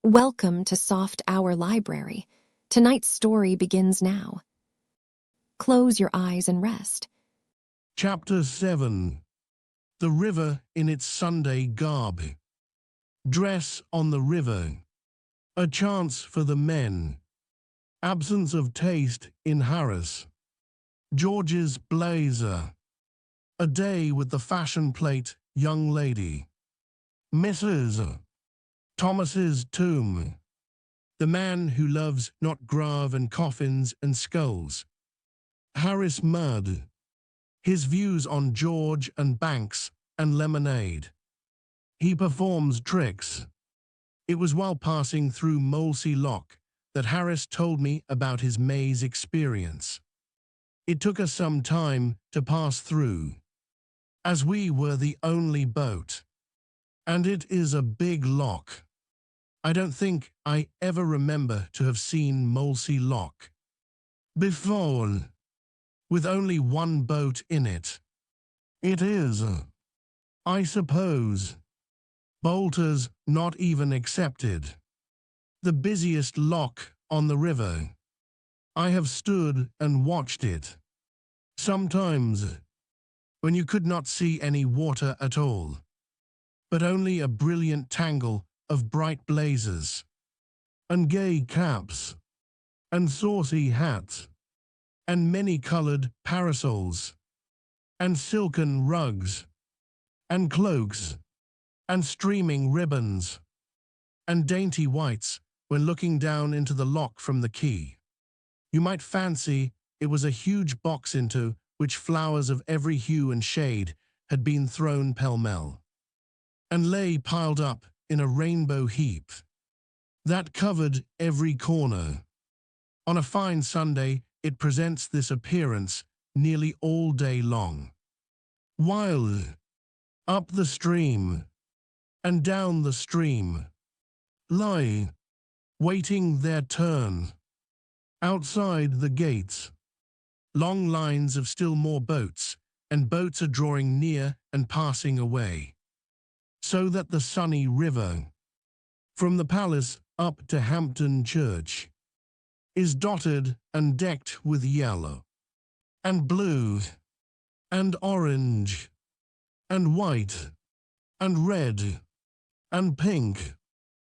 Welcome to Soft Hour Library. Tonight's story begins now. Close your eyes and rest. Chapter 7. The River in its Sunday Garb. Dress on the river. A chance for the men. Absence of taste in Harris. George's blazer. A day with the fashion plate young lady. Mrs. Thomas's tomb. The man who loves not grave and coffins and skulls. Harris Mudd. His views on George and Banks and lemonade. He performs tricks. It was while passing through Molesey Lock that Harris told me about his maze experience. It took us some time to pass through, as we were the only boat. And it is a big lock. I don't think I ever remember to have seen Molesey Lock before, with only one boat in it. It is, I suppose, bolters not even excepted, the busiest lock on the river. I have stood and watched it. Sometimes, when you could not see any water at all, but only a brilliant tangle of bright blazers, and gay caps, and saucy hats, and many-coloured parasols, and silken rugs, and cloaks, and streaming ribbons, and dainty whites when looking down into the lock from the quay. You might fancy it was a huge box into which flowers of every hue and shade had been thrown pell-mell, and lay piled up in a rainbow heap that covered every corner. On a fine Sunday, it presents this appearance nearly all day long, while up the stream and down the stream lie, waiting their turn, outside the gates, long lines of still more boats, and boats are drawing near and passing away, so that the sunny river, from the palace up to Hampton Church, is dotted and decked with yellow, and blue, and orange, and white, and red, and pink.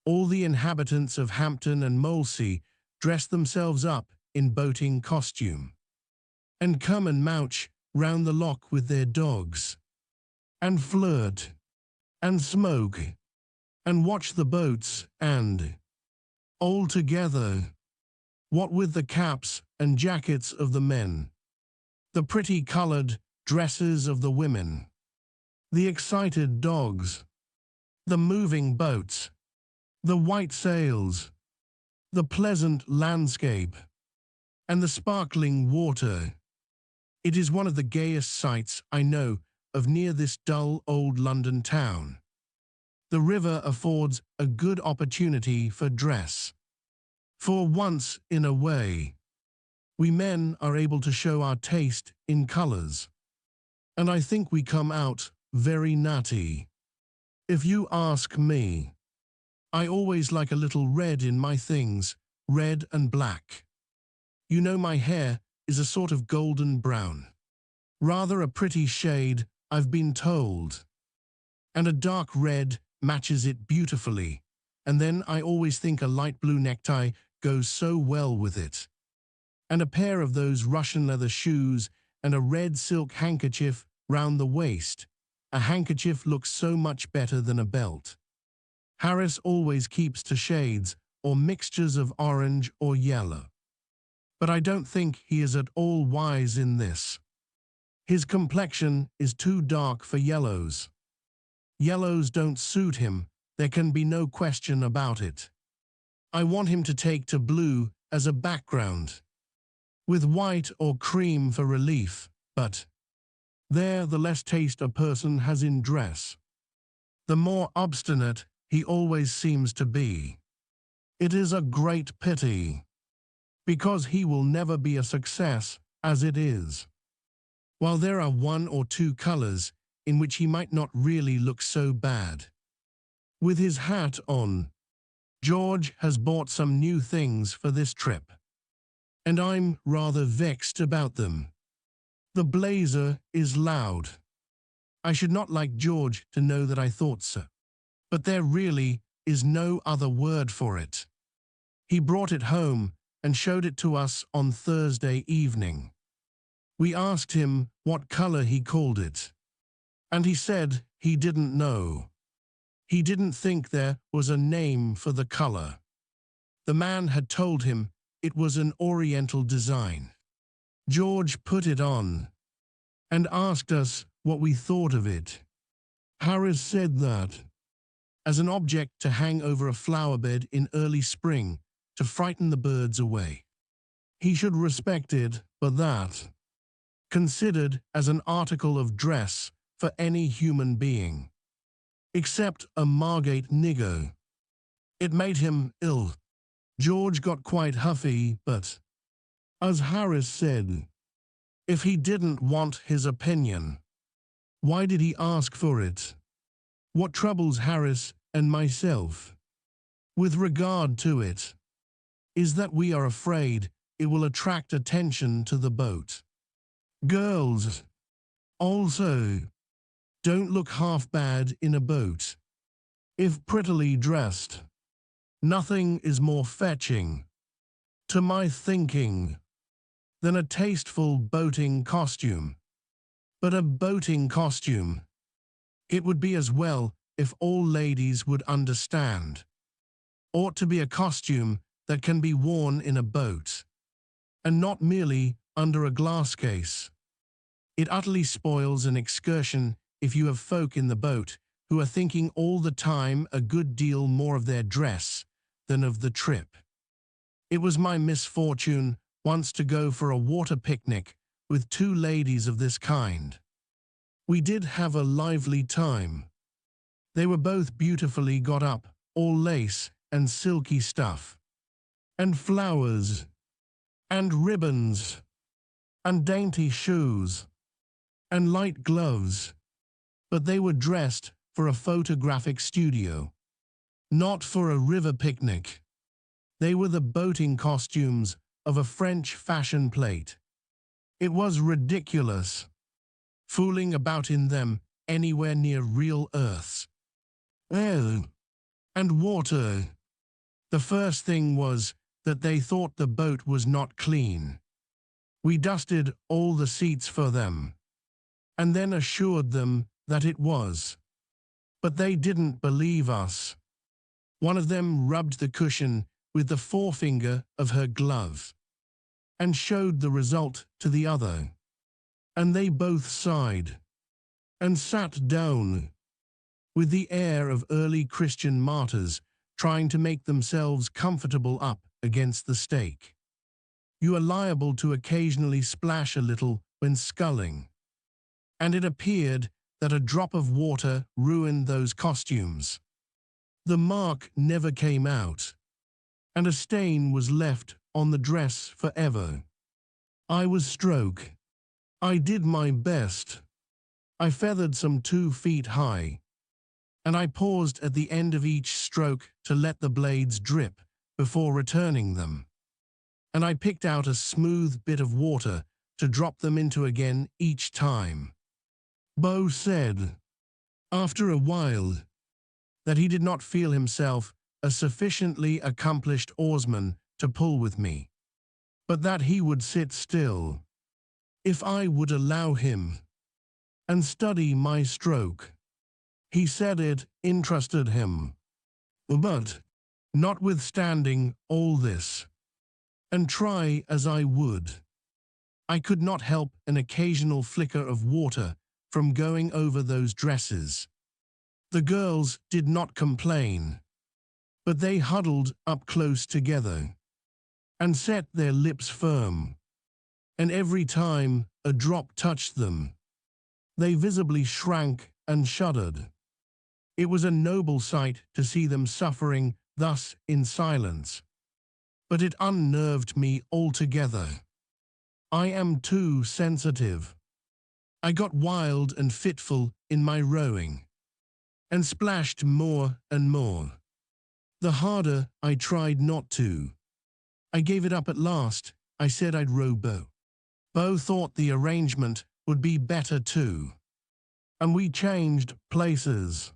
All the inhabitants of Hampton and Molesey dress themselves up in boating costume, and come and mouch round the lock with their dogs, and flirt, and smoke, and watch the boats, and, all together, what with the caps and jackets of the men, the pretty coloured dresses of the women, the excited dogs, the moving boats, the white sails, the pleasant landscape, and the sparkling water. It is one of the gayest sights I know of near this dull old London town. The river affords a good opportunity for dress. For once in a way, we men are able to show our taste in colours, and I think we come out very natty. If you ask me, I always like a little red in my things, red and black. You know, my hair is a sort of golden brown, rather a pretty shade, I've been told, and a dark red matches it beautifully, and then I always think a light blue necktie goes so well with it, and a pair of those Russian leather shoes and a red silk handkerchief round the waist. A handkerchief looks so much better than a belt. Harris always keeps to shades or mixtures of orange or yellow, but I don't think he is at all wise in this. His complexion is too dark for yellows. Yellows don't suit him, there can be no question about it. I want him to take to blue as a background, with white or cream for relief, but there the less taste a person has in dress, the more obstinate he always seems to be. It is a great pity, because he will never be a success as it is, while there are one or two colours in which he might not really look so bad. With his hat on, George has bought some new things for this trip, and I'm rather vexed about them. The blazer is loud. I should not like George to know that I thought so, but there really is no other word for it. He brought it home and showed it to us on Thursday evening. We asked him what color he called it, and he said he didn't know. He didn't think there was a name for the color. The man had told him it was an Oriental design. George put it on and asked us what we thought of it. Harris said that, as an object to hang over a flower bed in early spring to frighten the birds away, he should respect it, but that, considered as an article of dress for any human being, except a Margate nigger, it made him ill. George got quite huffy, but, as Harris said, if he didn't want his opinion, why did he ask for it? What troubles Harris and myself, with regard to it, is that we are afraid it will attract attention to the boat. Girls, also, don't look half bad in a boat. If prettily dressed, nothing is more fetching, to my thinking, than a tasteful boating costume. But a boating costume, it would be as well if all ladies would understand, ought to be a costume that can be worn in a boat, and not merely under a glass case. It utterly spoils an excursion if you have folk in the boat who are thinking all the time a good deal more of their dress than of the trip. It was my misfortune once to go for a water picnic with two ladies of this kind. We did have a lively time. They were both beautifully got up, all lace and silky stuff, and flowers, and ribbons, and dainty shoes, and light gloves, but they were dressed for a photographic studio, not for a river picnic. They were the boating costumes of a French fashion plate. It was ridiculous, fooling about in them anywhere near real earths. Air and water. The first thing was that they thought the boat was not clean. We dusted all the seats for them, and then assured them that it was. But they didn't believe us. One of them rubbed the cushion with the forefinger of her glove, and showed the result to the other, and they both sighed, and sat down, with the air of early Christian martyrs trying to make themselves comfortable up against the stake. You are liable to occasionally splash a little when sculling, and it appeared that a drop of water ruined those costumes. The mark never came out, and a stain was left on the dress forever. I was stroke. I did my best. I feathered some 2 feet high, and I paused at the end of each stroke to let the blades drip before returning them, and I picked out a smooth bit of water to drop them into again each time. Beau said, after a while, that he did not feel himself a sufficiently accomplished oarsman to pull with me, but that he would sit still, if I would allow him, and study my stroke. He said it interested him. But, notwithstanding all this, and try as I would, I could not help an occasional flicker of water from going over those dresses. The girls did not complain, but they huddled up close together, and set their lips firm, and every time a drop touched them, they visibly shrank and shuddered. It was a noble sight to see them suffering thus in silence, but it unnerved me altogether. I am too sensitive. I got wild and fitful in my rowing, and splashed more and more. The harder I tried not to. I gave it up at last. I said I'd row Bo. Bo thought the arrangement would be better too. And we changed places.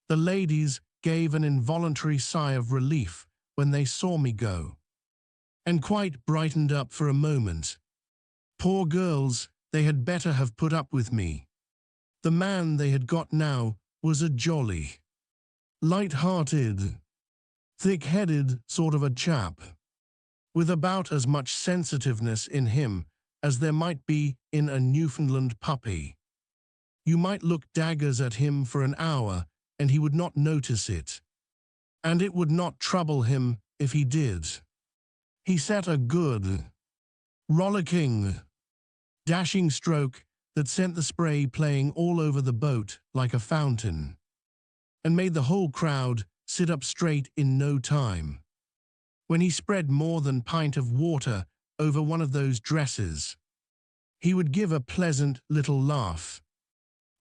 The ladies gave an involuntary sigh of relief when they saw me go, and quite brightened up for a moment. Poor girls, they had better have put up with me. The man they had got now was a jolly, light-hearted, thick-headed sort of a chap, with about as much sensitiveness in him as there might be in a Newfoundland puppy. You might look daggers at him for an hour and he would not notice it, and it would not trouble him if he did. He set a good, rollicking, dashing stroke that sent the spray playing all over the boat like a fountain, and made the whole crowd sit up straight in no time. When he spread more than pint of water over one of those dresses, he would give a pleasant little laugh,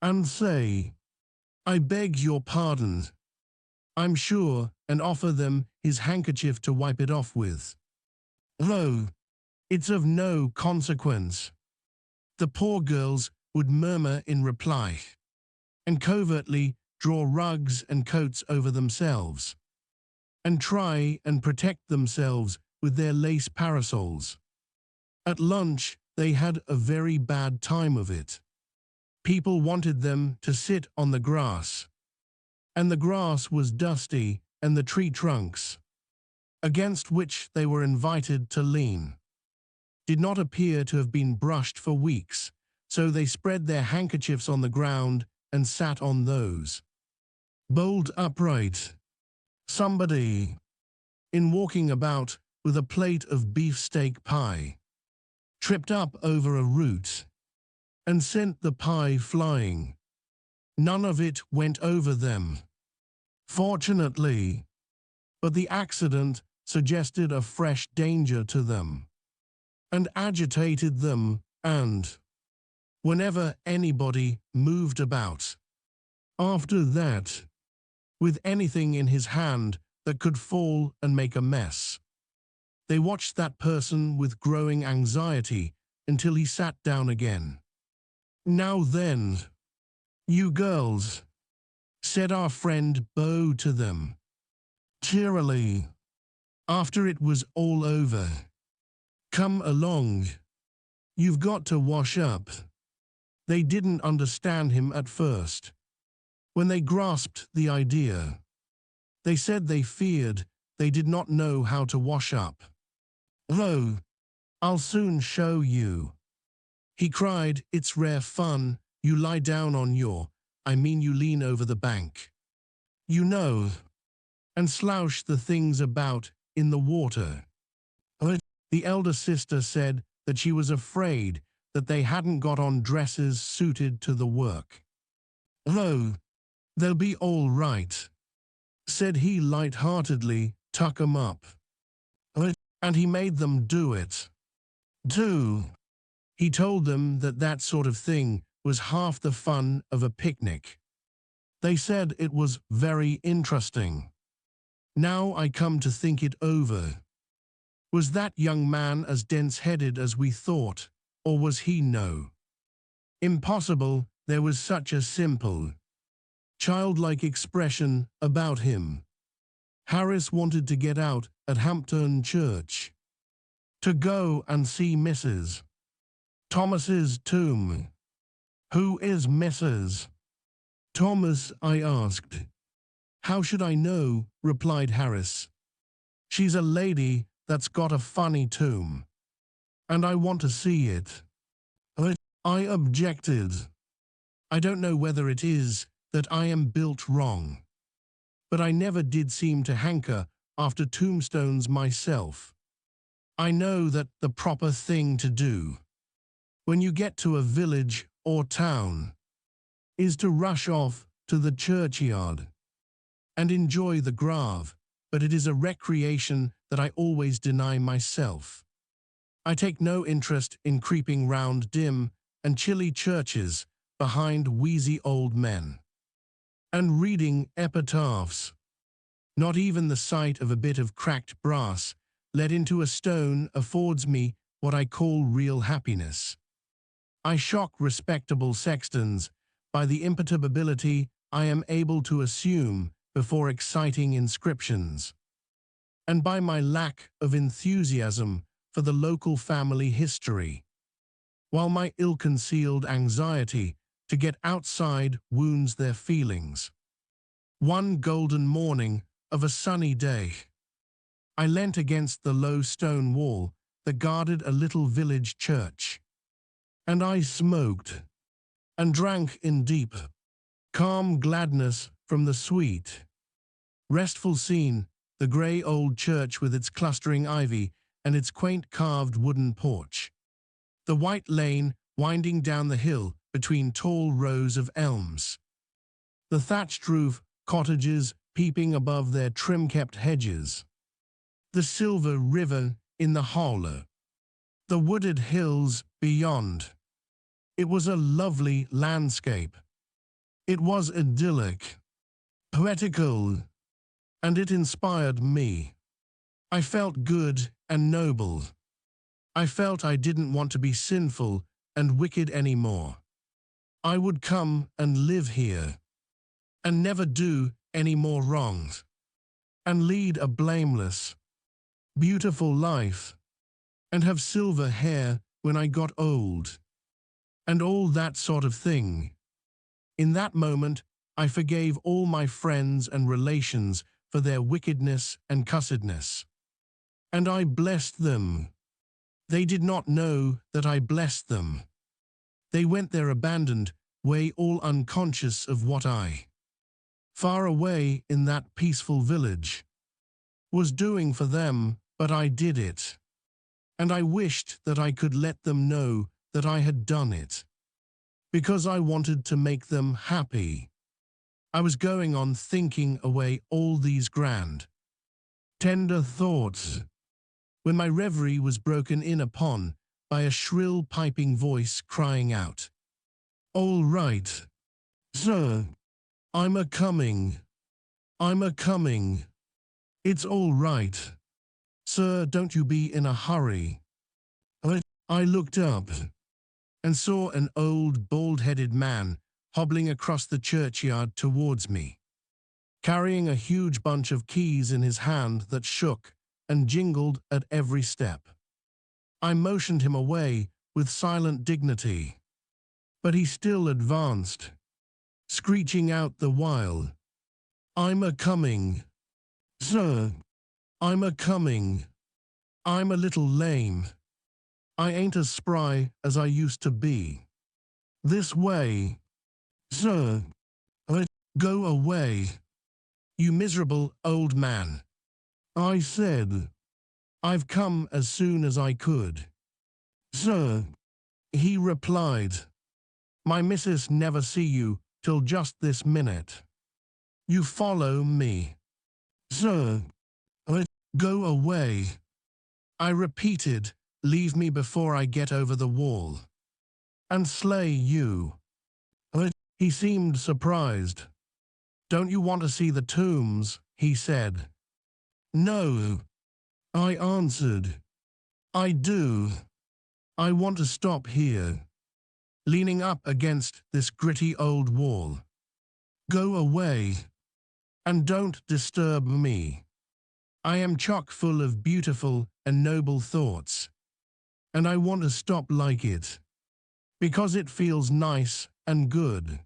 and say, "I beg your pardon," I'm sure, and offer them his handkerchief to wipe it off with. "Though it's of no consequence," the poor girls would murmur in reply, and covertly draw rugs and coats over themselves, and try and protect themselves with their lace parasols. At lunch, they had a very bad time of it. People wanted them to sit on the grass, and the grass was dusty, and the tree trunks, against which they were invited to lean, did not appear to have been brushed for weeks, so they spread their handkerchiefs on the ground and sat on those. Bolt upright. Somebody, in walking about with a plate of beefsteak pie, tripped up over a root and sent the pie flying. None of it went over them, fortunately, but the accident suggested a fresh danger to them, and agitated them, and, whenever anybody moved about, after that, with anything in his hand that could fall and make a mess, they watched that person with growing anxiety until he sat down again. "Now then, you girls," said our friend Bo to them, cheerily, after it was all over, "come along. You've got to wash up." They didn't understand him at first. When they grasped the idea, they said they feared they did not know how to wash up. "Oh, I'll soon show you," he cried. "It's rare fun. You lie down on you lean over the bank, you know, and slouch the things about in the water." The elder sister said that she was afraid that they hadn't got on dresses suited to the work. "Oh, they'll be all right," said he light-heartedly, "tuck 'em up." And he made them do it, too. He told them that that sort of thing was half the fun of a picnic. They said it was very interesting. Now I come to think it over. Was that young man as dense-headed as we thought, or was he no? Impossible there was such a simple, childlike expression about him. Harris wanted to get out at Hampton Church, to go and see Mrs. Thomas's tomb. "Who is Mrs. Thomas?" I asked. "How should I know?" replied Harris. "She's a lady that's got a funny tomb, and I want to see it." I objected. "I don't know whether it is that I am built wrong, but I never did seem to hanker after tombstones myself. I know that the proper thing to do, when you get to a village or town, is to rush off to the churchyard and enjoy the grave, but it is a recreation that I always deny myself. I take no interest in creeping round dim and chilly churches behind wheezy old men, and reading epitaphs. Not even the sight of a bit of cracked brass let into a stone affords me what I call real happiness. I shock respectable sextons by the imperturbability I am able to assume before exciting inscriptions, and by my lack of enthusiasm for the local family history, while my ill-concealed anxiety to get outside wounds their feelings. One golden morning of a sunny day, I leant against the low stone wall that guarded a little village church, and I smoked and drank in deep, calm gladness from the sweet, restful scene, the grey old church with its clustering ivy and its quaint carved wooden porch, the white lane winding down the hill between tall rows of elms, the thatched roof cottages peeping above their trim-kept hedges, the silver river in the hollow, the wooded hills beyond. It was a lovely landscape. It was idyllic, poetical, and it inspired me. I felt good and noble. I felt I didn't want to be sinful and wicked anymore. I would come and live here, and never do any more wrongs, and lead a blameless, beautiful life, and have silver hair when I got old, and all that sort of thing. In that moment, I forgave all my friends and relations for their wickedness and cussedness, and I blessed them. They did not know that I blessed them. They went their abandoned way all unconscious of what I, far away in that peaceful village, was doing for them, but I did it. And I wished that I could let them know that I had done it, because I wanted to make them happy. I was going on thinking away all these grand, tender thoughts, when my reverie was broken in upon by a shrill piping voice crying out, "All right, sir, I'm a-coming. I'm a-coming. It's all right. Sir, don't you be in a hurry." I looked up and saw an old, bald-headed man hobbling across the churchyard towards me, carrying a huge bunch of keys in his hand that shook and jingled at every step. I motioned him away with silent dignity, but he still advanced, screeching out the while, "I'm a-coming. Sir, I'm a-coming. I'm a little lame. I ain't as spry as I used to be. This way. Sir, go away. You miserable old man." I said, "I've come as soon as I could." "Sir," he replied, "my missus never see you till just this minute. You follow me." "Sir, go away." I repeated, "Leave me before I get over the wall and slay you." He seemed surprised. "Don't you want to see the tombs?" he said. "No," I answered. "I do. I want to stop here, leaning up against this gritty old wall. Go away, and don't disturb me. I am chock full of beautiful and noble thoughts, and I want to stop like it, because it feels nice and good.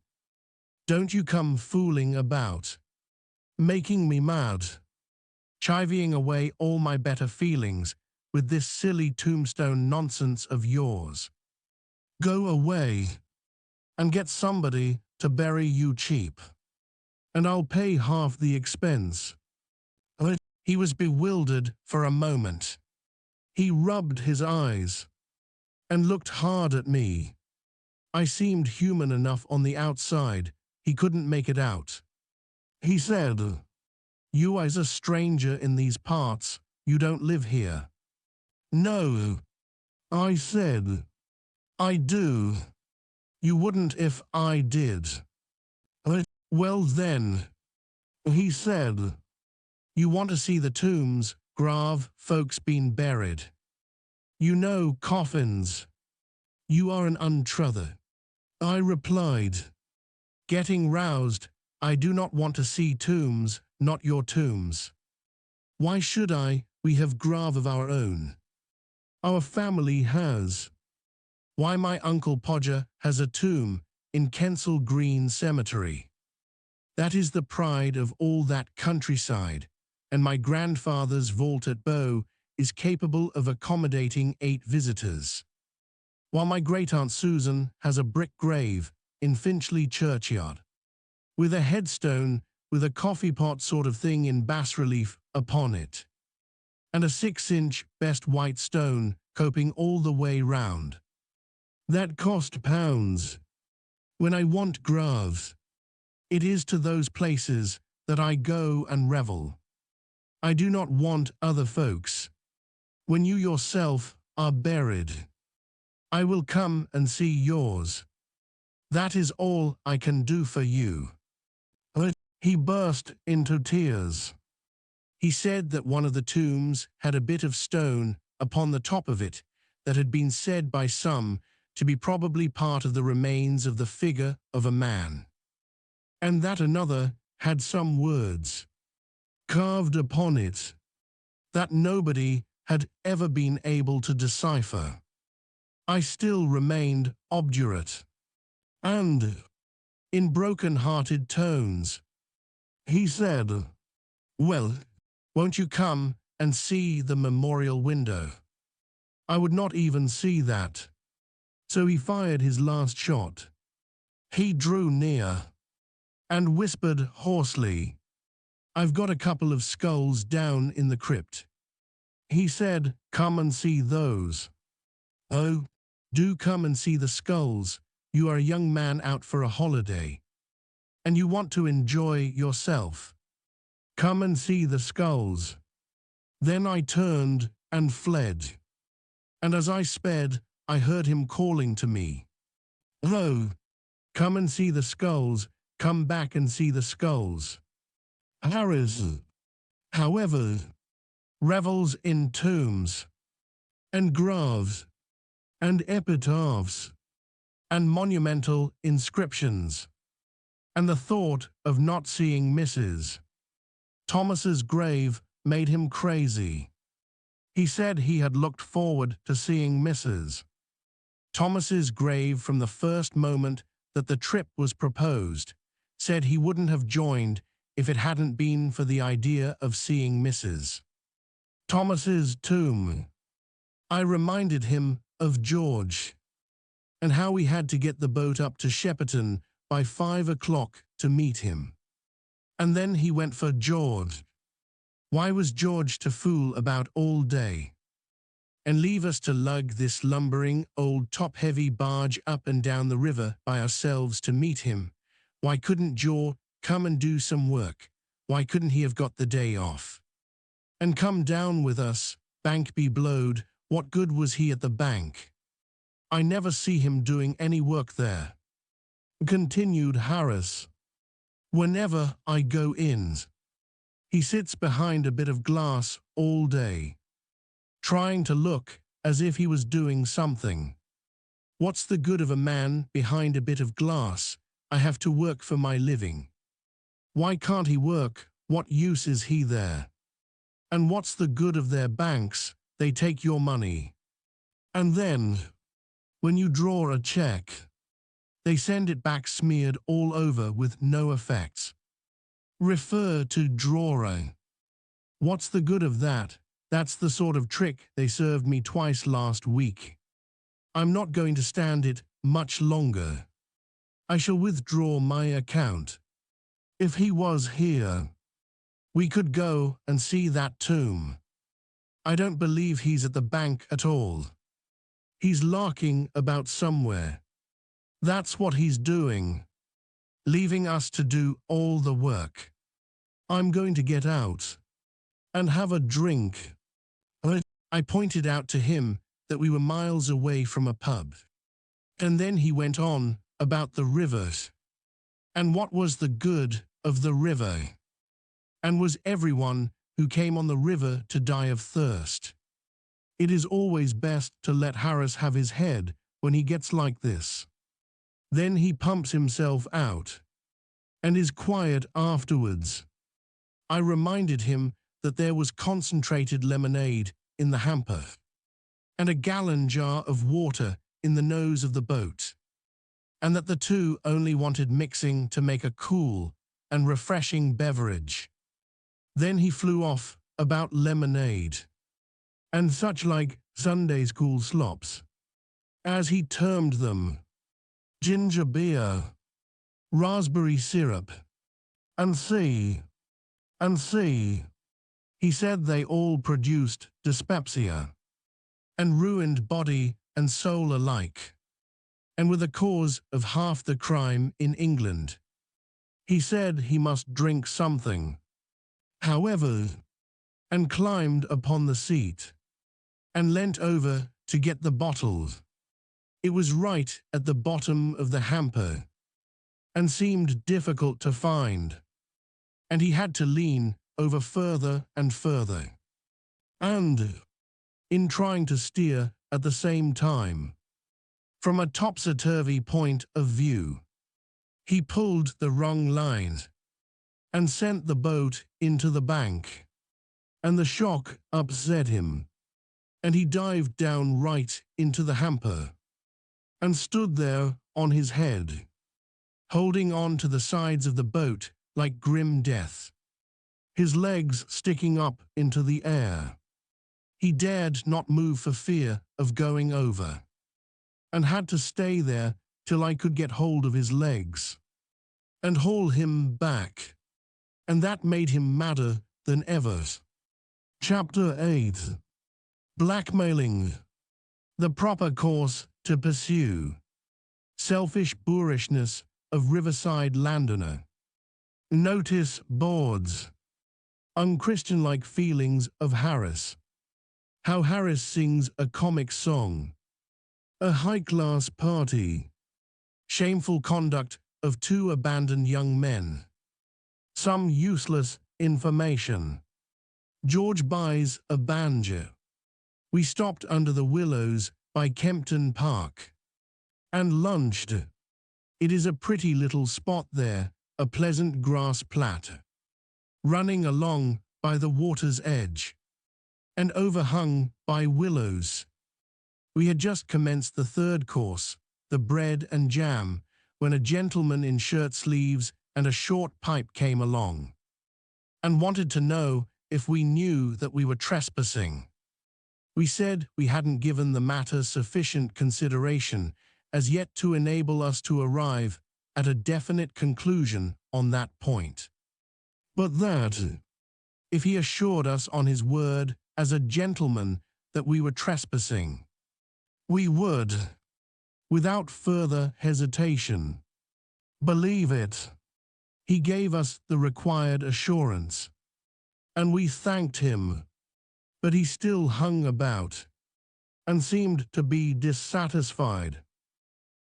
Don't you come fooling about, making me mad, chivying away all my better feelings with this silly tombstone nonsense of yours. Go away, and get somebody to bury you cheap, and I'll pay half the expense." He was bewildered for a moment. He rubbed his eyes and looked hard at me. I seemed human enough on the outside, he couldn't make it out. He said, "You is a stranger in these parts, you don't live here." "No," I said. "I do. You wouldn't if I did." "Well then," he said, You want to see the tombs, grave, folks been buried. You know, coffins. You are an untruther. I replied, getting roused, I do not want to see tombs, not your tombs. Why should I? We have grave of our own. Our family has. Why my Uncle Podger has a tomb in Kensal Green Cemetery. That is the pride of all that countryside, and my grandfather's vault at Bow is capable of accommodating 8 visitors. While my great-aunt Susan has a brick grave in Finchley Churchyard, with a headstone with a coffee pot sort of thing in bas-relief upon it, and a 6-inch best white stone coping all the way round. That cost pounds. When I want graves, it is to those places that I go and revel. I do not want other folks. When you yourself are buried, I will come and see yours. That is all I can do for you. He burst into tears. He said that one of the tombs had a bit of stone upon the top of it that had been said by some to be probably part of the remains of the figure of a man, and that another had some words carved upon it that nobody had ever been able to decipher. I still remained obdurate, and, in broken-hearted tones, he said, "Well, won't you come and see the memorial window?" I would not even see that. So he fired his last shot. He drew near and whispered hoarsely, "I've got a couple of skulls down in the crypt." He said, "Come and see those." "Oh, do come and see the skulls. You are a young man out for a holiday, and you want to enjoy yourself. Come and see the skulls." Then I turned and fled, and as I sped, I heard him calling to me, "Hello, come and see the skulls, come back and see the skulls." Harris, however, revels in tombs, and graves, and epitaphs, and monumental inscriptions, and the thought of not seeing Mrs. Thomas's grave made him crazy. He said he had looked forward to seeing Mrs. Thomas's grave from the first moment that the trip was proposed, said he wouldn't have joined if it hadn't been for the idea of seeing Mrs. Thomas's tomb. I reminded him of George, and how we had to get the boat up to Shepperton by 5 o'clock to meet him. And then he went for George. Why was George to fool about all day and leave us to lug this lumbering, old top-heavy barge up and down the river by ourselves to meet him? Why couldn't George come and do some work? Why couldn't he have got the day off and come down with us? Bank be blowed, what good was he at the bank? I never see him doing any work there," continued Harris. "Whenever I go in, he sits behind a bit of glass all day, trying to look as if he was doing something. What's the good of a man behind a bit of glass? I have to work for my living. Why can't he work? What use is he there? And what's the good of their banks? They take your money, and then, when you draw a check, they send it back smeared all over with no effects. Refer to drawing. What's the good of that? That's the sort of trick they served me twice last week. I'm not going to stand it much longer. I shall withdraw my account. If he was here, we could go and see that tomb. I don't believe he's at the bank at all. He's larking about somewhere. That's what he's doing, leaving us to do all the work. I'm going to get out and have a drink." I pointed out to him that we were miles away from a pub. And then he went on about the rivers. And what was the good of the river? And was everyone who came on the river to die of thirst. It is always best to let Harris have his head when he gets like this. Then he pumps himself out and is quiet afterwards. I reminded him that there was concentrated lemonade in the hamper and a gallon jar of water in the nose of the boat, and that the two only wanted mixing to make a cool and refreshing beverage. Then he flew off about lemonade and such like Sunday school slops, as he termed them, ginger beer, raspberry syrup, and see. He said they all produced dyspepsia and ruined body and soul alike, and were the cause of half the crime in England. He said he must drink something, however, and climbed upon the seat and leant over to get the bottle. It was right at the bottom of the hamper and seemed difficult to find, and he had to lean over further and further. And, in trying to steer at the same time, from a topsy-turvy point of view, he pulled the wrong line and sent the boat into the bank, and the shock upset him, and he dived down right into the hamper and stood there on his head, holding on to the sides of the boat like grim death, his legs sticking up into the air. He dared not move for fear of going over, and had to stay there till I could get hold of his legs and haul him back, and that made him madder than ever. Chapter 8. Blackmailing. The proper course to pursue. Selfish boorishness of riverside landowner. Notice boards. Unchristian-like feelings of Harris. How Harris sings a comic song. A high-class party. Shameful conduct of two abandoned young men. Some useless information. George buys a banjo. We stopped under the willows by Kempton Park and lunched. It is a pretty little spot there, a pleasant grass plat, running along by the water's edge and overhung by willows. We had just commenced the third course, the bread and jam, when a gentleman in shirt sleeves and a short pipe came along and wanted to know if we knew that we were trespassing. We said we hadn't given the matter sufficient consideration as yet to enable us to arrive at a definite conclusion on that point, but that, if he assured us on his word as a gentleman that we were trespassing, we would, without further hesitation, believe it. He gave us the required assurance, and we thanked him, but he still hung about and seemed to be dissatisfied.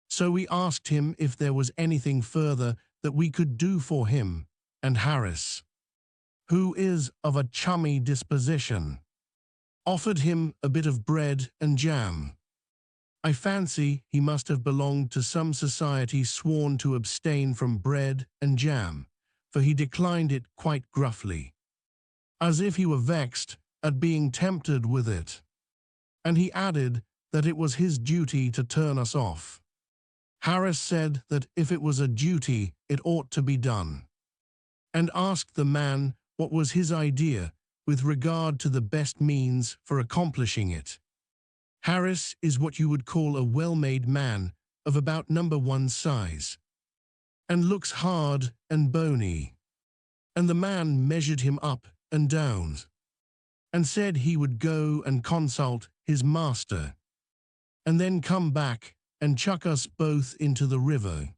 So we asked him if there was anything further that we could do for him, and Harris, who is of a chummy disposition, offered him a bit of bread and jam. I fancy he must have belonged to some society sworn to abstain from bread and jam, for he declined it quite gruffly, as if he were vexed at being tempted with it, and he added that it was his duty to turn us off. Harris said that if it was a duty, it ought to be done, and asked the man what was his idea with regard to the best means for accomplishing it. Harris is what you would call a well-made man of about number 1 size, and looks hard and bony, and the man measured him up and down, and said he would go and consult his master, and then come back and chuck us both into the river.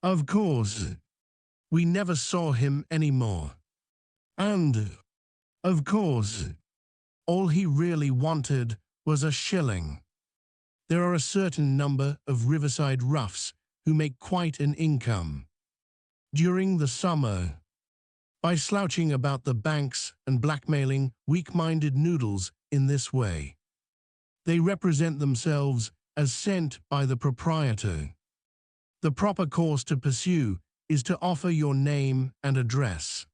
Of course, we never saw him any more, and, of course, all he really wanted was a shilling. There are a certain number of riverside roughs who make quite an income. During the summer, by slouching about the banks and blackmailing weak-minded noodles in this way. They represent themselves as sent by the proprietor. The proper course to pursue is to offer your name and address,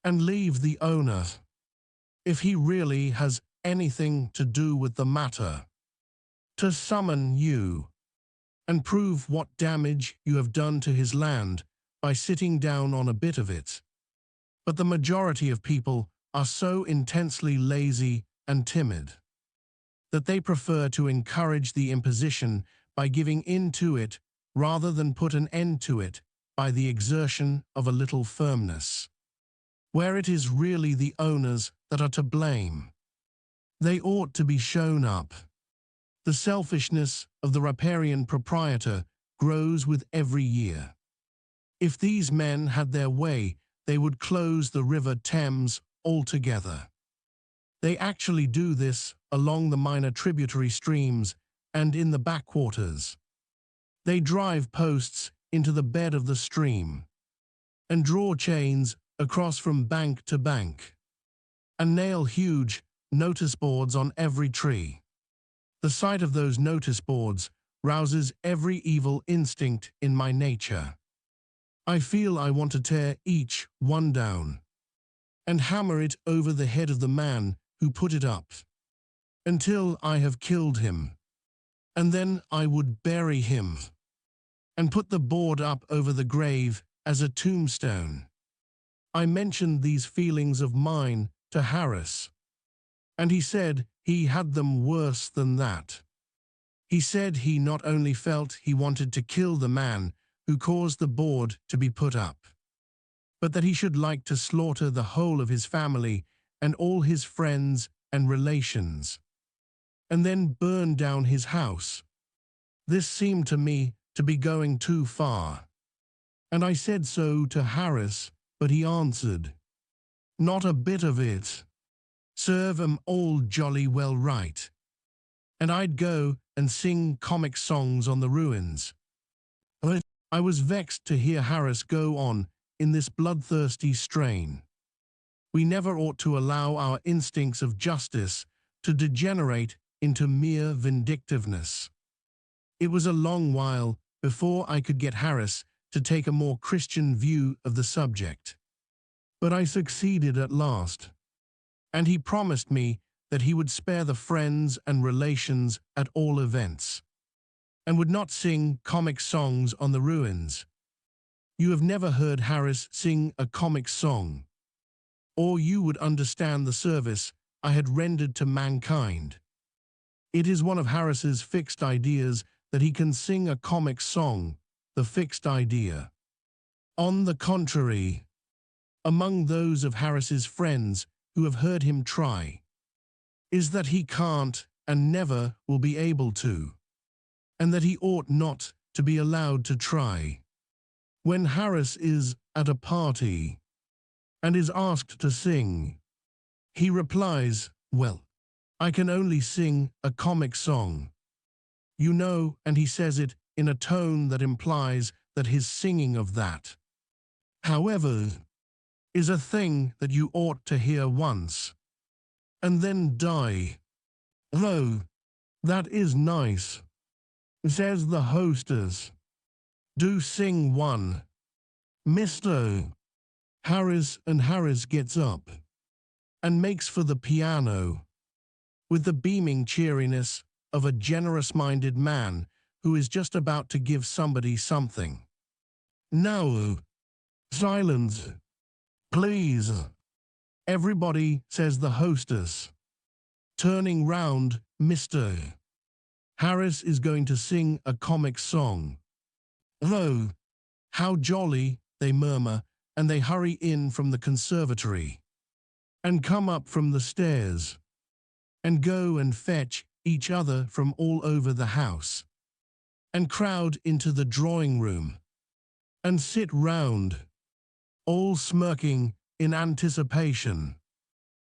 and leave the owner, if he really has anything to do with the matter, to summon you and prove what damage you have done to his land by sitting down on a bit of it. But the majority of people are so intensely lazy and timid that they prefer to encourage the imposition by giving in to it rather than put an end to it by the exertion of a little firmness, where it is really the owners that are to blame. They ought to be shown up. The selfishness of the riparian proprietor grows with every year. If these men had their way, they would close the River Thames altogether. They actually do this along the minor tributary streams and in the backwaters. They drive posts into the bed of the stream and draw chains across from bank to bank and nail huge notice boards on every tree. The sight of those notice boards rouses every evil instinct in my nature. I feel I want to tear each one down and hammer it over the head of the man who put it up until I have killed him, and then I would bury him and put the board up over the grave as a tombstone. I mentioned these feelings of mine to Harris, and he said he had them worse than that. He said he not only felt he wanted to kill the man who caused the board to be put up, but that he should like to slaughter the whole of his family and all his friends and relations, and then burn down his house. This seemed to me to be going too far, and I said so to Harris, but he answered, "Not a bit of it. Serve 'em all jolly well right. And I'd go and sing comic songs on the ruins." But I was vexed to hear Harris go on in this bloodthirsty strain. We never ought to allow our instincts of justice to degenerate into mere vindictiveness. It was a long while before I could get Harris to take a more Christian view of the subject. But I succeeded at last, and he promised me that he would spare the friends and relations at all events, and would not sing comic songs on the ruins. You have never heard Harris sing a comic song, or you would understand the service I had rendered to mankind. It is one of Harris's fixed ideas that he can sing a comic song, the fixed idea. On the contrary, among those of Harris's friends who have heard him try, is that he can't and never will be able to, and that he ought not to be allowed to try. When Harris is at a party and is asked to sing, he replies, "Well, I can only sing a comic song. You know," and he says it in a tone that implies that his singing of that, however, is a thing that you ought to hear once, and then die. "Oh, that is nice," says the hostess. "Do sing one, Mr. Harris," and Harris gets up and makes for the piano with the beaming cheeriness of a generous-minded man who is just about to give somebody something. "Now, silence, please, everybody," says the hostess. Turning round, "Mr. Harris is going to sing a comic song." "Oh, how jolly," they murmur, and they hurry in from the conservatory, and come up from the stairs, and go and fetch each other from all over the house, and crowd into the drawing-room, and sit round, all smirking in anticipation.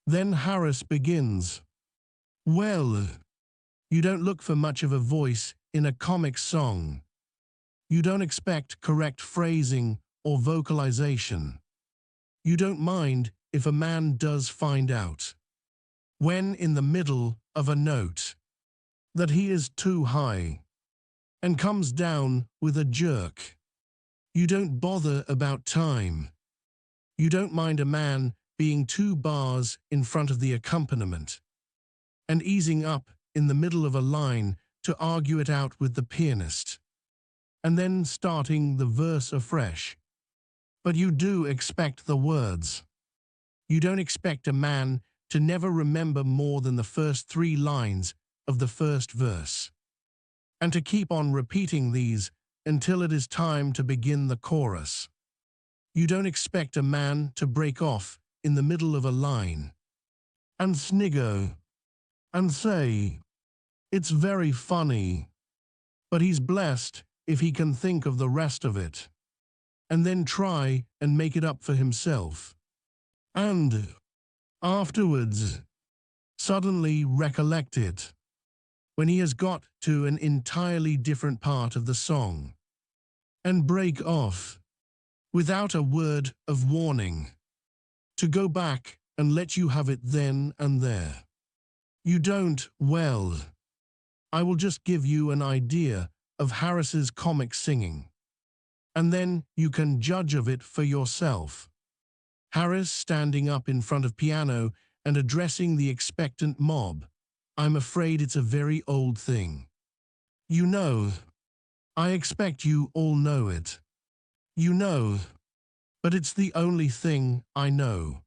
Then Harris begins. "Well, you don't look for much of a voice in a comic song. You don't expect correct phrasing or vocalization. You don't mind if a man does find out, when in the middle of a note, that he is too high, and comes down with a jerk. You don't bother about time. You don't mind a man being 2 bars in front of the accompaniment, and easing up in the middle of a line to argue it out with the pianist, and then starting the verse afresh. But you do expect the words. You don't expect a man to never remember more than the first 3 lines of the first verse, and to keep on repeating these until it is time to begin the chorus. You don't expect a man to break off in the middle of a line, and snigger, and say, "It's very funny," but he's blessed if he can think of the rest of it, and then try and make it up for himself. And afterwards, suddenly recollect it, when he has got to an entirely different part of the song, and break off, without a word of warning, to go back and let you have it then and there. You don't, well, I will just give you an idea of Harris's comic singing, and then you can judge of it for yourself. Harris standing up in front of piano and addressing the expectant mob. I'm afraid it's a very old thing. You know, I expect you all know it. You know, but it's the only thing I know.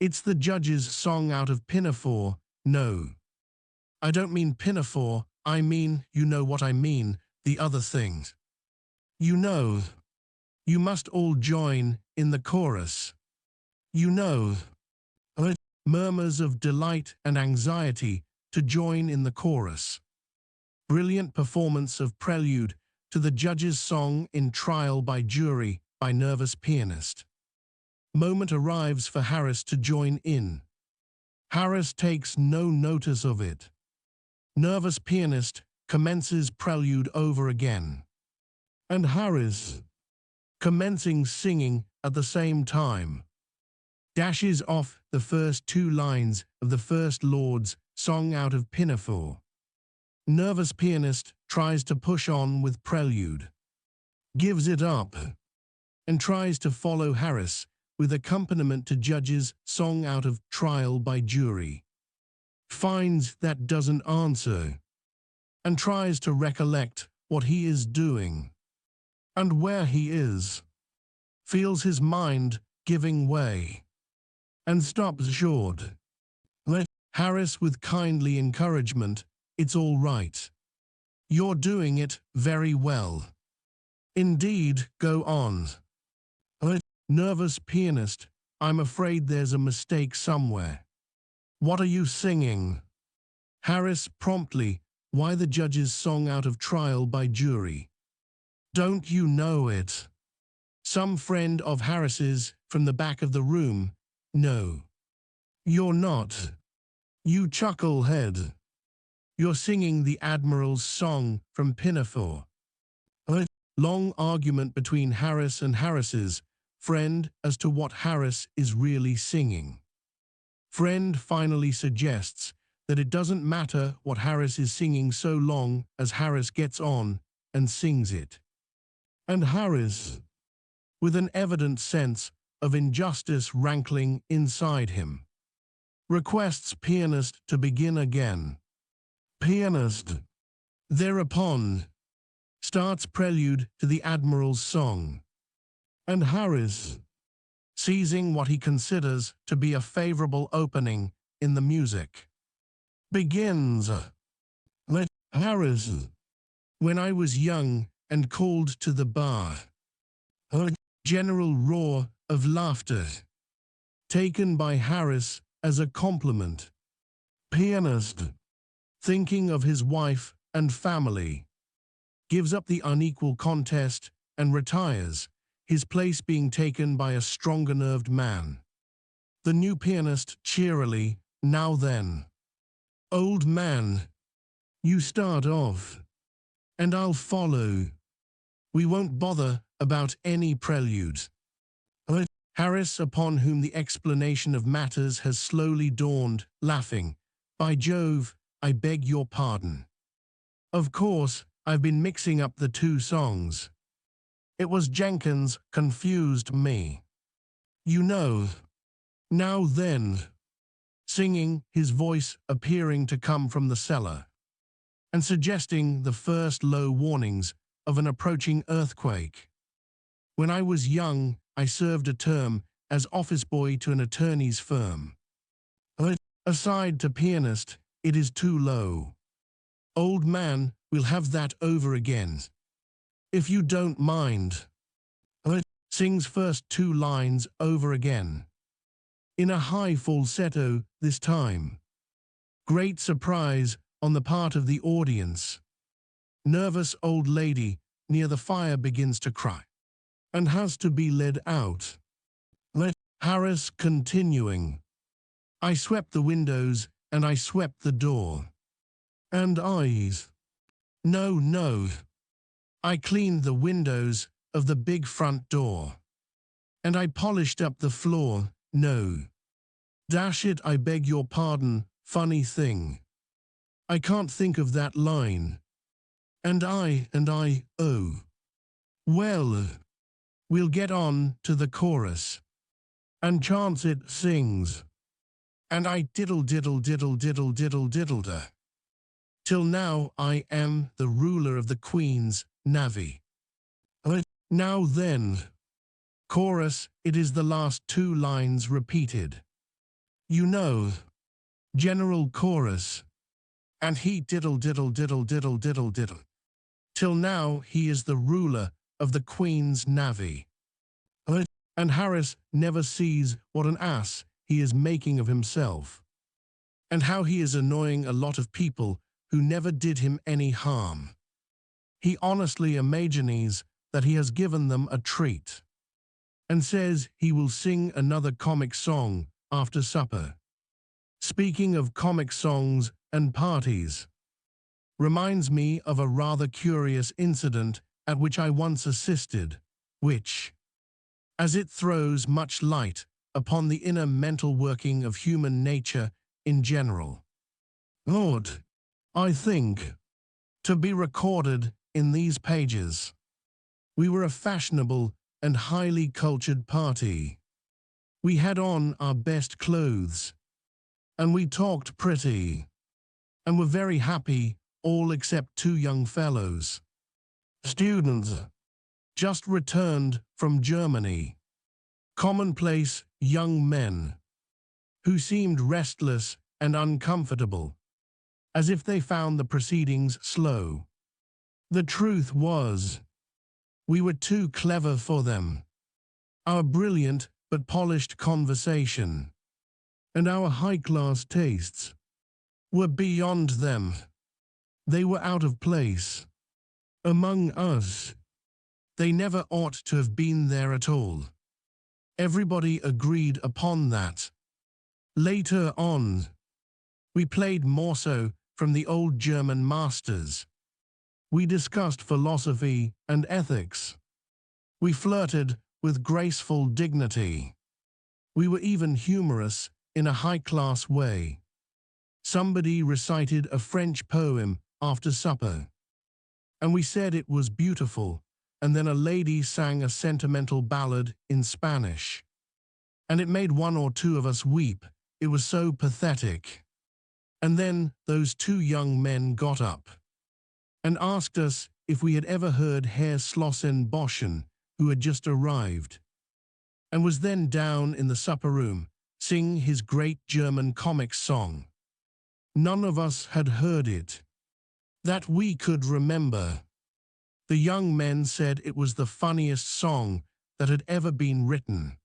It's the judge's song out of Pinafore. No, I don't mean Pinafore, I mean, you know what I mean, the other things. You know, you must all join in the chorus. You know, murmurs of delight and anxiety to join in the chorus. Brilliant performance of prelude to the judge's song in Trial by Jury by nervous pianist. Moment arrives for Harris to join in. Harris takes no notice of it. Nervous pianist commences prelude over again. And Harris, commencing singing at the same time, dashes off the first 2 lines of the First Lord's song out of Pinafore. Nervous pianist tries to push on with prelude, gives it up, and tries to follow Harris with accompaniment to judge's song out of Trial by Jury. Finds that doesn't answer, and tries to recollect what he is doing, and where he is. Feels his mind giving way, and stops short. Let Harris with kindly encouragement, "It's all right. You're doing it very well. Indeed, go on." Nervous pianist, "I'm afraid there's a mistake somewhere. What are you singing?" Harris promptly, "Why, the judge's song out of Trial by Jury." "Don't you know it?" Some friend of Harris's from the back of the room. "No, you're not. You chucklehead. You're singing the Admiral's song from Pinafore." A long argument between Harris and Harris's friend as to what Harris is really singing. Friend finally suggests that it doesn't matter what Harris is singing so long as Harris gets on and sings it. And Harris, with an evident sense of injustice rankling inside him, requests pianist to begin again. Pianist, thereupon, starts prelude to the Admiral's song. And Harris, seizing what he considers to be a favorable opening in the music, begins. Let Harris, "When I was young and called to the bar." A general roar of laughter, taken by Harris as a compliment. Pianist, thinking of his wife and family, gives up the unequal contest and retires, his place being taken by a stronger-nerved man. The new pianist cheerily, "Now then, old man, you start off, and I'll follow. We won't bother about any prelude." Harris, upon whom the explanation of matters has slowly dawned, laughing. By Jove, I beg your pardon. Of course, I've been mixing up the two songs. It was Jenkins confused me. You know. Now then. Singing, his voice appearing to come from the cellar, and suggesting the first low warnings of an approaching earthquake. When I was young, I served a term as office boy to an attorney's firm. Aside to pianist, it is too low. Old man, we'll have that over again. If you don't mind. Sings first two lines over again. In a high falsetto this time. Great surprise on the part of the audience. Nervous old lady near the fire begins to cry and has to be led out. Harris continuing. I swept the windows and I swept the door. And eyes. No. I cleaned the windows of the big front door. And I polished up the floor. No. Dash it, I beg your pardon, funny thing. I can't think of that line. And I, oh. Well, we'll get on to the chorus. And chance it sings. And I diddle diddle diddle diddle diddle diddle-da. Till now I am the ruler of the Queen's navy. Now then. Chorus, it is the last two lines repeated. You know. General chorus. And he diddle diddle diddle diddle diddle diddle. Till now he is the ruler of the Queen's navy. And Harris never sees what an ass he is making of himself. And how he is annoying a lot of people who never did him any harm. He honestly imagines that he has given them a treat. And says he will sing another comic song after supper. Speaking of comic songs and parties, reminds me of a rather curious incident at which I once assisted, which, as it throws much light upon the inner mental working of human nature in general, ought, I think, to be recorded in these pages. We were a fashionable and highly cultured party. We had on our best clothes, and we talked pretty, and were very happy, all except two young fellows. Students, just returned from Germany. Commonplace young men, who seemed restless and uncomfortable, as if they found the proceedings slow. The truth was, we were too clever for them. Our brilliant but polished conversation, and our high-class tastes, were beyond them. They were out of place. Among us. They never ought to have been there at all. Everybody agreed upon that. Later on, we played morceau from the old German masters. We discussed philosophy and ethics. We flirted with graceful dignity. We were even humorous in a high-class way. Somebody recited a French poem after supper, and we said it was beautiful, and then a lady sang a sentimental ballad in Spanish. And it made one or two of us weep. It was so pathetic. And then those two young men got up and asked us if we had ever heard Herr Schlossen Boschen, who had just arrived, and was then down in the supper room, sing his great German comic song. None of us had heard it, that we could remember. The young men said it was the funniest song that had ever been written,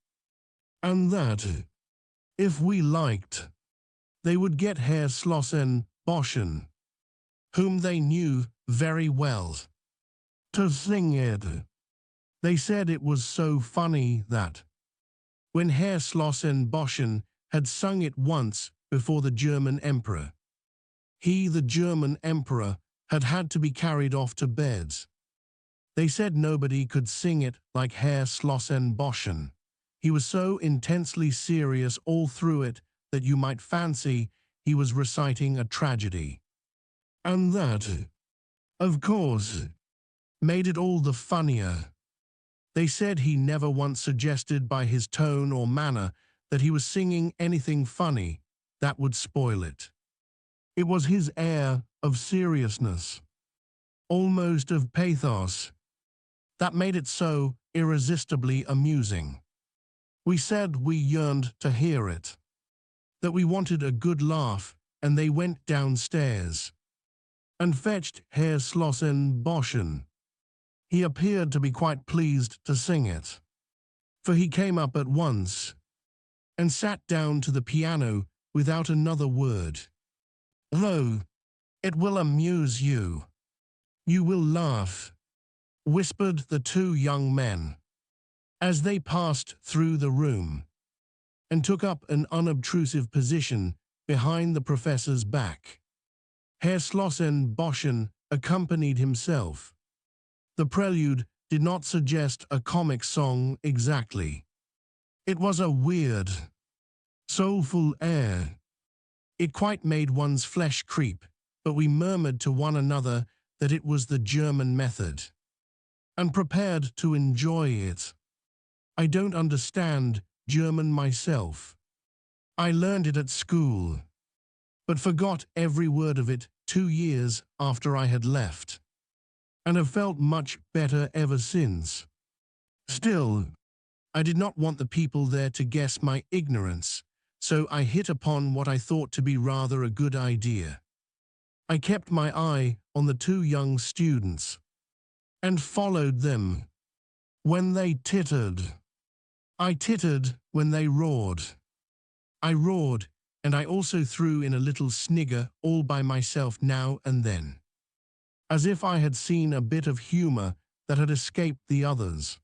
and that, if we liked, they would get Herr Schlossen Boschen, whom they knew very well, to sing it. They said it was so funny that, when Herr Schlossen Boschen had sung it once before the German emperor, he, the German emperor, had to be carried off to bed. They said nobody could sing it like Herr Schlossen Boschen, He was so intensely serious all through it that you might fancy he was reciting a tragedy. And that, of course, made it all the funnier. They said he never once suggested by his tone or manner that he was singing anything funny that would spoil it. It was his air of seriousness, almost of pathos, that made it so irresistibly amusing. We said we yearned to hear it, that we wanted a good laugh, and they went downstairs and fetched Herr Boschen. He appeared to be quite pleased to sing it, for he came up at once and sat down to the piano without another word. "Oh, it will amuse you. You will laugh," whispered the two young men, as they passed through the room and took up an unobtrusive position behind the professor's back. Herr Boschen accompanied himself. The prelude did not suggest a comic song exactly. It was a weird, soulful air. It quite made one's flesh creep, but we murmured to one another that it was the German method, and prepared to enjoy it. I don't understand German myself. I learned it at school, but forgot every word of it 2 years after I had left, and have felt much better ever since. Still, I did not want the people there to guess my ignorance, so I hit upon what I thought to be rather a good idea. I kept my eye on the two young students, and followed them when they tittered. I tittered when they roared. I roared, and I also threw in a little snigger all by myself now and then, as if I had seen a bit of humour that had escaped the others.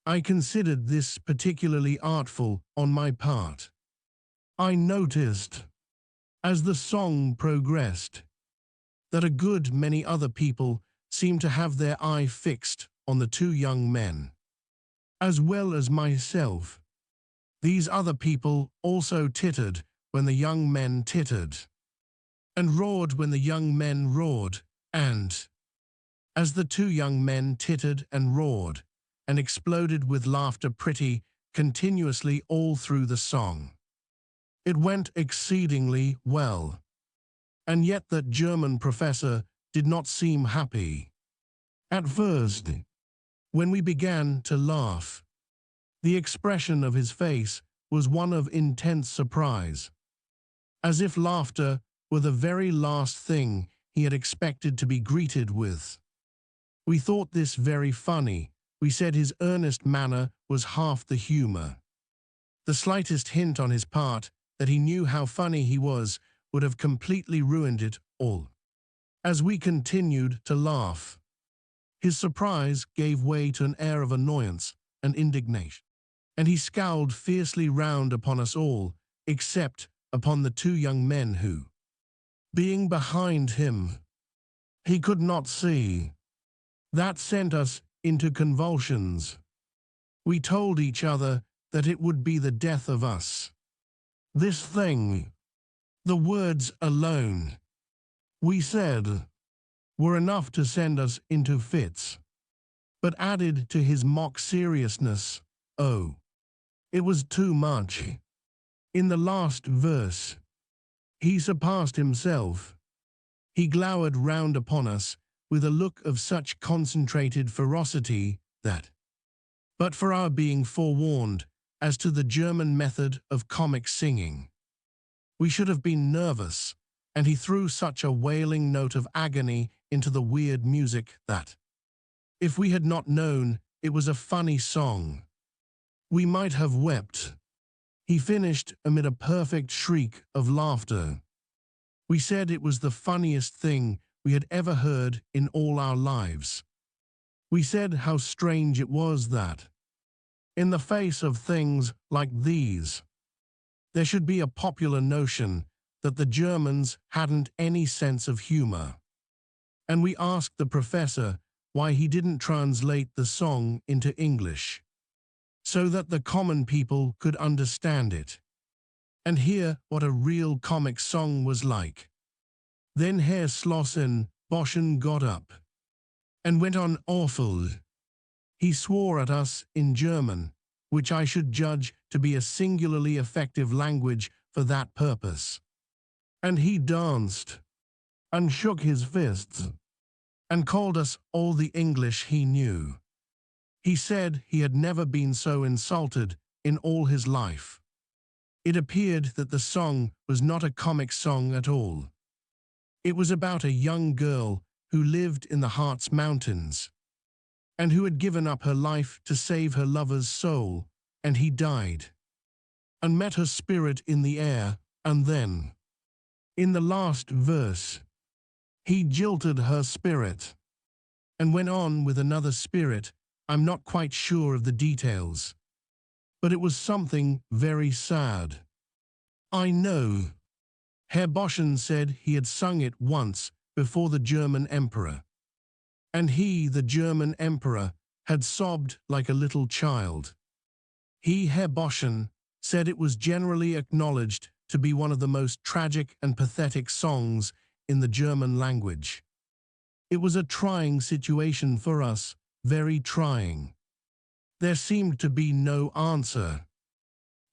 I considered this particularly artful on my part. I noticed, as the song progressed, that a good many other people seemed to have their eye fixed on the two young men, as well as myself. These other people also tittered when the young men tittered, and roared when the young men roared, and, as the two young men tittered and roared, and exploded with laughter pretty continuously all through the song, it went exceedingly well. And yet that German professor did not seem happy. At first, when we began to laugh, the expression of his face was one of intense surprise, as if laughter were the very last thing he had expected to be greeted with. We thought this very funny. We said his earnest manner was half the humour. The slightest hint on his part that he knew how funny he was would have completely ruined it all. As we continued to laugh, his surprise gave way to an air of annoyance and indignation, and he scowled fiercely round upon us all, except upon the two young men who, being behind him, he could not see. That sent us into convulsions. We told each other that it would be the death of us. This thing, the words alone, we said, were enough to send us into fits. But added to his mock seriousness, oh, it was too much. In the last verse, he surpassed himself. He glowered round upon us with a look of such concentrated ferocity that, but for our being forewarned as to the German method of comic singing, we should have been nervous, and he threw such a wailing note of agony into the weird music that, if we had not known it was a funny song, we might have wept. He finished amid a perfect shriek of laughter. We said it was the funniest thing we had ever heard in all our lives. We said how strange it was that, in the face of things like these, there should be a popular notion that the Germans hadn't any sense of humor. And we asked the professor why he didn't translate the song into English. so that the common people could understand it and hear what a real comic song was like. Then Herr Slossen Boschen got up and went on awful. He swore at us in German, which I should judge to be a singularly effective language for that purpose. And he danced and shook his fists and called us all the English he knew. He said he had never been so insulted in all his life. It appeared that the song was not a comic song at all. It was about a young girl who lived in the Harz Mountains and who had given up her life to save her lover's soul, and he died, and met her spirit in the air, and then, in the last verse, he jilted her spirit and went on with another spirit. I'm not quite sure of the details, but it was something very sad. I know. Herr Boschen said he had sung it once before the German emperor, and he, the German emperor, had sobbed like a little child. He, Herr Boschen, said it was generally acknowledged to be one of the most tragic and pathetic songs in the German language. It was a trying situation for us, very trying. There seemed to be no answer.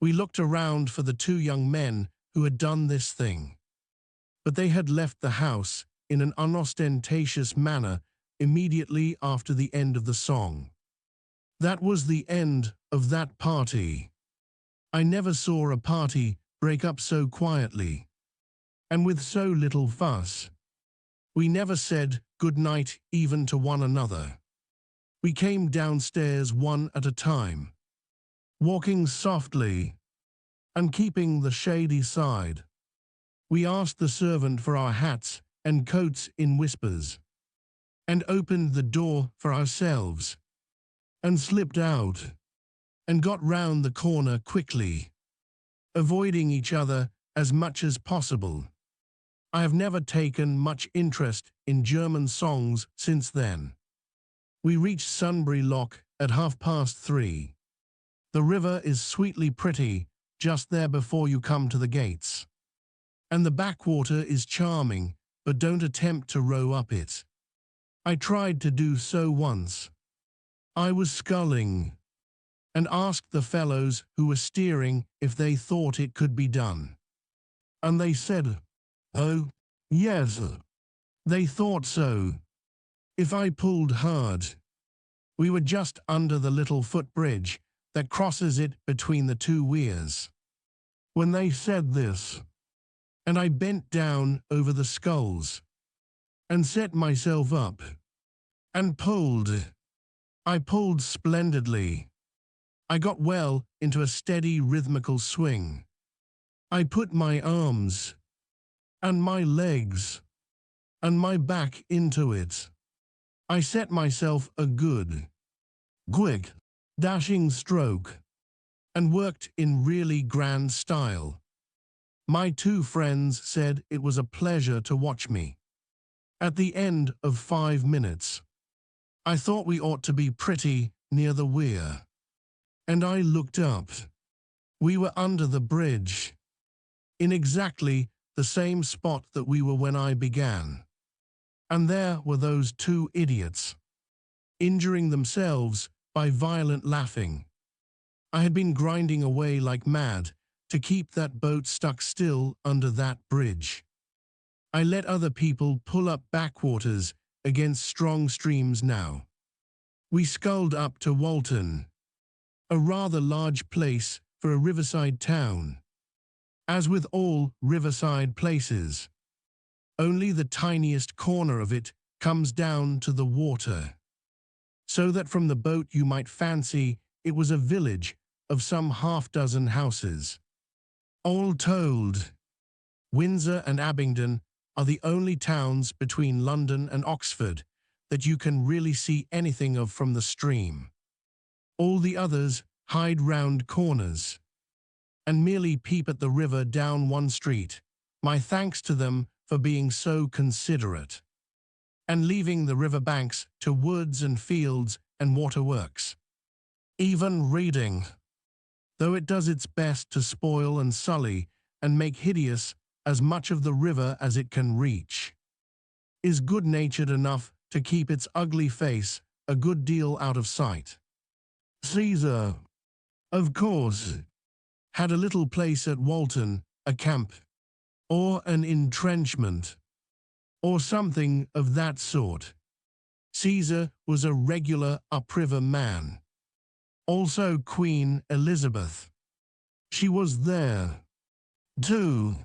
We looked around for the two young men who had done this thing, but they had left the house in an unostentatious manner immediately after the end of the song. That was the end of that party. I never saw a party break up so quietly, and with so little fuss. We never said good night even to one another. We came downstairs one at a time, walking softly and keeping the shady side. We asked the servant for our hats and coats in whispers, and opened the door for ourselves, and slipped out, and got round the corner quickly, avoiding each other as much as possible. I have never taken much interest in German songs since then. We reached Sunbury Lock at 3:30. The river is sweetly pretty just there before you come to the gates, and the backwater is charming, but don't attempt to row up it. I tried to do so once. I was sculling, and asked the fellows who were steering if they thought it could be done. And they said, oh, yes, they thought so. If I pulled hard. We were just under the little footbridge that crosses it between the two weirs. When they said this, and I bent down over the sculls, and set myself up, and pulled. I pulled splendidly. I got well into a steady rhythmical swing. I put my arms, and my legs, and my back into it. I set myself a good, quick, dashing stroke, and worked in really grand style. My two friends said it was a pleasure to watch me. At the end of 5 minutes, I thought we ought to be pretty near the weir, and I looked up. We were under the bridge, in exactly the same spot that we were when I began. And there were those two idiots, injuring themselves by violent laughing. I had been grinding away like mad to keep that boat stuck still under that bridge. I let other people pull up backwaters against strong streams now. We sculled up to Walton, a rather large place for a riverside town. As with all riverside places, only the tiniest corner of it comes down to the water, so that from the boat you might fancy it was a village of some half-dozen houses. All told, Windsor and Abingdon are the only towns between London and Oxford that you can really see anything of from the stream. All the others hide round corners and merely peep at the river down one street. My thanks to them for being so considerate, and leaving the river banks to woods and fields and waterworks. Even reading, though it does its best to spoil and sully and make hideous as much of the river as it can reach, is good-natured enough to keep its ugly face a good deal out of sight. Caesar, of course, had a little place at Walton, a camp, or an entrenchment, or something of that sort. Caesar was a regular upriver man. Also Queen Elizabeth. She was there, too.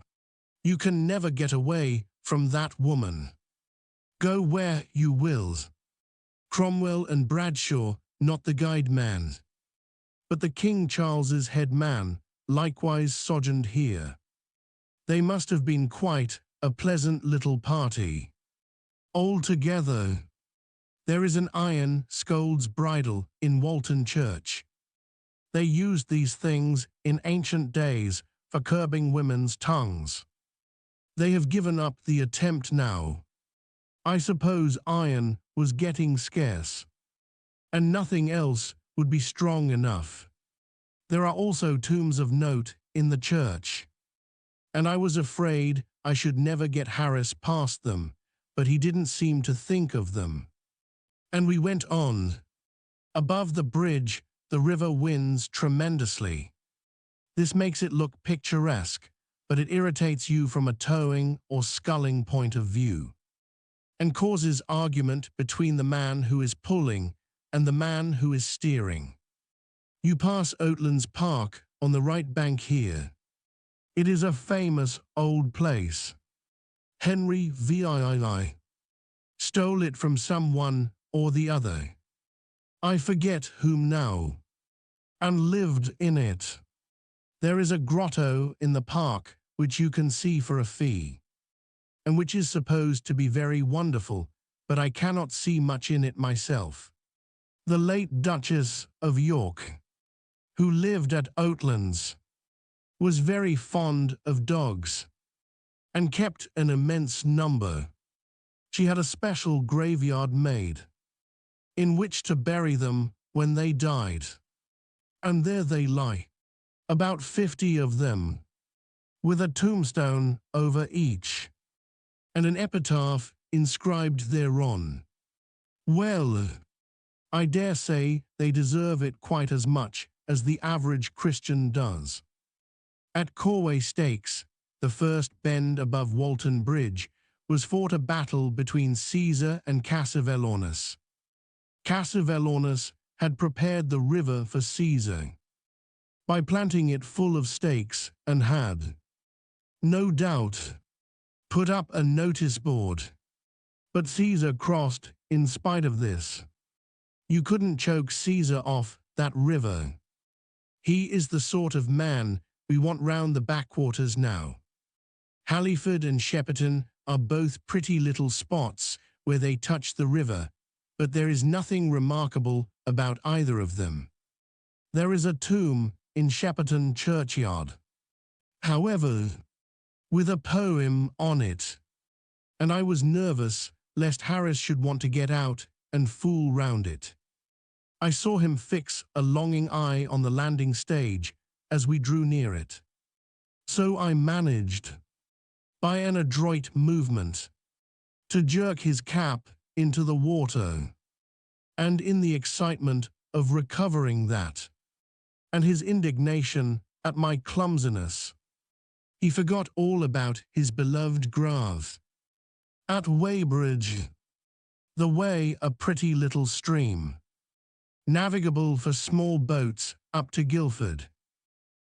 You can never get away from that woman. Go where you will. Cromwell and Bradshaw, not the guide man, but the King Charles's head man, likewise sojourned here. They must have been quite a pleasant little party. Altogether, there is an iron scold's bridle in Walton Church. They used these things in ancient days for curbing women's tongues. They have given up the attempt now. I suppose iron was getting scarce, and nothing else would be strong enough. There are also tombs of note in the church, and I was afraid I should never get Harris past them, but he didn't seem to think of them. And we went on. Above the bridge, the river winds tremendously. This makes it look picturesque, but it irritates you from a towing or sculling point of view, and causes argument between the man who is pulling and the man who is steering. You pass Oatlands Park on the right bank here. It is a famous old place. Henry VII stole it from someone or the other, I forget whom now, and lived in it. There is a grotto in the park which you can see for a fee, and which is supposed to be very wonderful, but I cannot see much in it myself. The late Duchess of York, who lived at Oatlands, was very fond of dogs, and kept an immense number. She had a special graveyard made, in which to bury them when they died. And there they lie, about 50 of them, with a tombstone over each, and an epitaph inscribed thereon. Well, I dare say they deserve it quite as much as the average Christian does. At Corway Stakes, the first bend above Walton Bridge, was fought a battle between Caesar and Cassivelaunus. Cassivelaunus had prepared the river for Caesar by planting it full of stakes, and had, no doubt, put up a notice board. But Caesar crossed in spite of this. You couldn't choke Caesar off that river. He is the sort of man we want round the backwaters now. Halliford and Shepperton are both pretty little spots where they touch the river, but there is nothing remarkable about either of them. There is a tomb in Shepperton churchyard, however, with a poem on it, and I was nervous lest Harris should want to get out and fool round it. I saw him fix a longing eye on the landing stage as we drew near it. So I managed, by an adroit movement, to jerk his cap into the water, and in the excitement of recovering that, and his indignation at my clumsiness, he forgot all about his beloved Grave. At Weybridge, the Wey, a pretty little stream, navigable for small boats up to Guildford,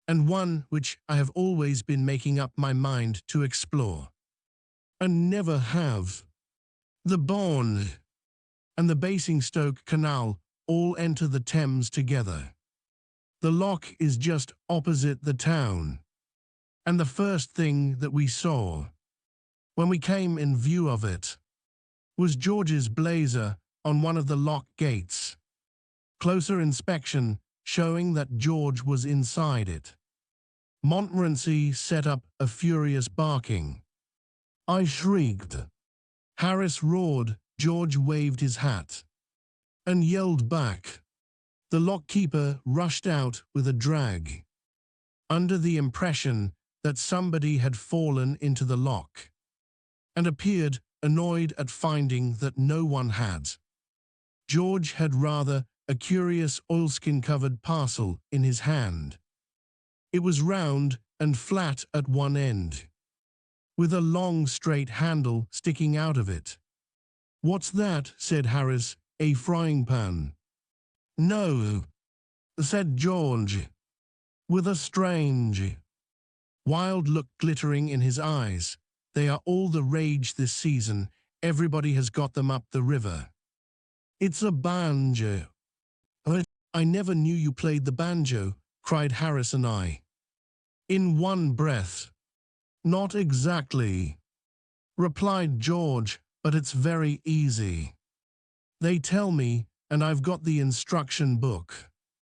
and one which I have always been making up my mind to explore, and never have. The Bourne and the Basingstoke Canal all enter the Thames together. The lock is just opposite the town, and the first thing that we saw, when we came in view of it, was George's blazer on one of the lock gates. Closer inspection showing that George was inside it. Montmorency set up a furious barking. I shrieked. Harris roared. George waved his hat and yelled back. The lockkeeper rushed out with a drag, under the impression that somebody had fallen into the lock, and appeared annoyed at finding that no one had. George had rather a curious oilskin-covered parcel in his hand. It was round and flat at one end, with a long straight handle sticking out of it. "What's that?" said Harris. "A frying pan." "No," said George, with a strange, wild look glittering in his eyes. "They are all the rage this season. Everybody has got them up the river." "It's a banjo." "I never knew you played the banjo," cried Harris and I, in one breath. "Not exactly," replied George, "but it's very easy. They tell me, and I've got the instruction book."